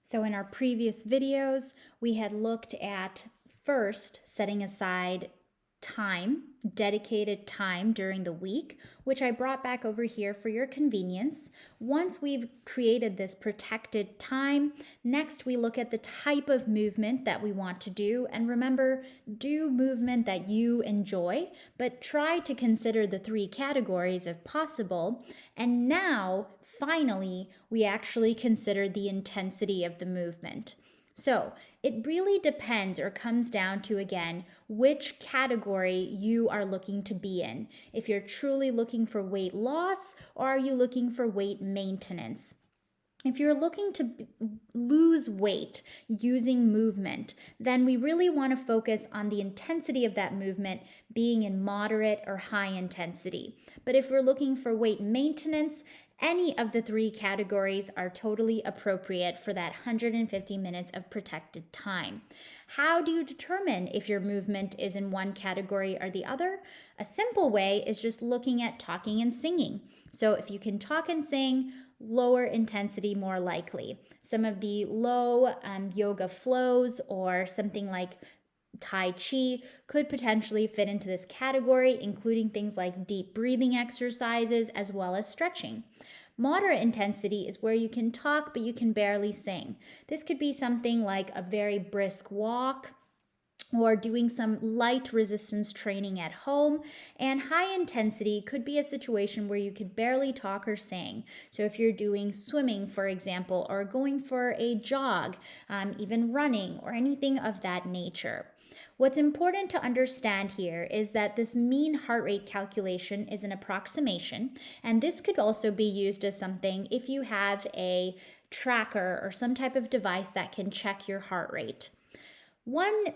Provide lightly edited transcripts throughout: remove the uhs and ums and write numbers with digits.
So in our previous videos, we had looked at first setting aside time, dedicated time during the week, which I brought back over here for your convenience. Once we've created this protected time, next we look at the type of movement that we want to do. And remember, do movement that you enjoy, but try to consider the three categories if possible. And now, finally, we actually consider the intensity of the movement. So it really depends or comes down to, again, which category you are looking to be in. If you're truly looking for weight loss, or are you looking for weight maintenance? If you're looking to lose weight using movement, then we really want to focus on the intensity of that movement being in moderate or high intensity. But if we're looking for weight maintenance, any of the three categories are totally appropriate for that 150 minutes of protected time. How do you determine if your movement is in one category or the other? A simple way is just looking at talking and singing. So if you can talk and sing, lower intensity more likely. Some of the low yoga flows or something like Tai Chi could potentially fit into this category, including things like deep breathing exercises as well as stretching. Moderate intensity is where you can talk but you can barely sing. This could be something like a very brisk walk, or doing some light resistance training at home. And high intensity could be a situation where you could barely talk or sing. So if you're doing swimming, for example, or going for a jog, even running or anything of that nature. What's important to understand here is that this mean heart rate calculation is an approximation, and this could also be used as something if you have a tracker or some type of device that can check your heart rate. One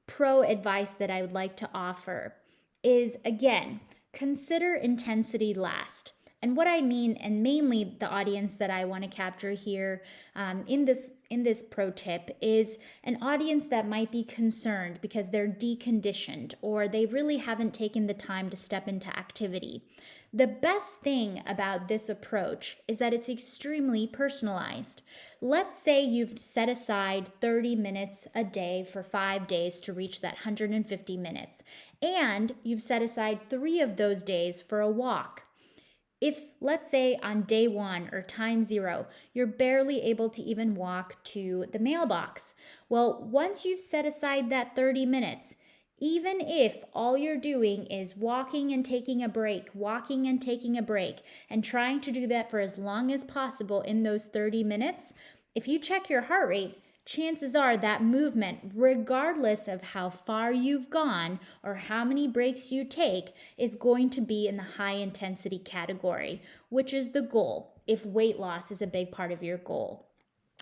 pro advice that I would like to offer is, again, consider intensity last. And what I mean, and mainly the audience that I want to capture here in this pro tip, is an audience that might be concerned because they're deconditioned or they really haven't taken the time to step into activity. The best thing about this approach is that it's extremely personalized. Let's say you've set aside 30 minutes a day for 5 days to reach that 150 minutes, and you've set aside 3 of those days for a walk. If, let's say, on day 1 or time 0, you're barely able to even walk to the mailbox, well, once you've set aside that 30 minutes, even if all you're doing is walking and taking a break, and trying to do that for as long as possible in those 30 minutes, if you check your heart rate, chances are that movement, regardless of how far you've gone or how many breaks you take, is going to be in the high intensity category, which is the goal if weight loss is a big part of your goal.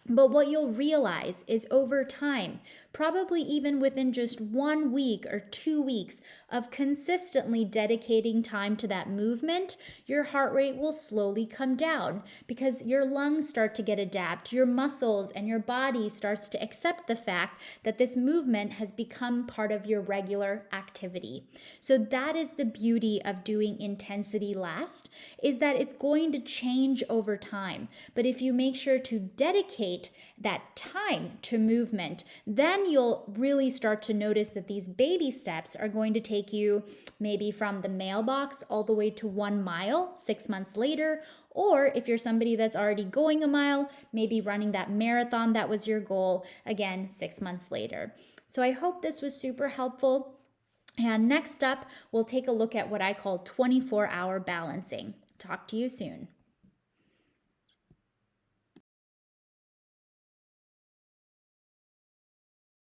But what you'll realize is over time, probably even within just 1 week or 2 weeks of consistently dedicating time to that movement, your heart rate will slowly come down because your lungs start to get adapted, your muscles and your body starts to accept the fact that this movement has become part of your regular activity. So that is the beauty of doing intensity last, is that it's going to change over time. But if you make sure to dedicate that time to movement, then you'll really start to notice that these baby steps are going to take you maybe from the mailbox all the way to 1 mile 6 months later. Or if you're somebody that's already going a mile, maybe running that marathon that was your goal, again, 6 months later. So I hope this was super helpful. And next up, we'll take a look at what I call 24-hour balancing. Talk to you soon.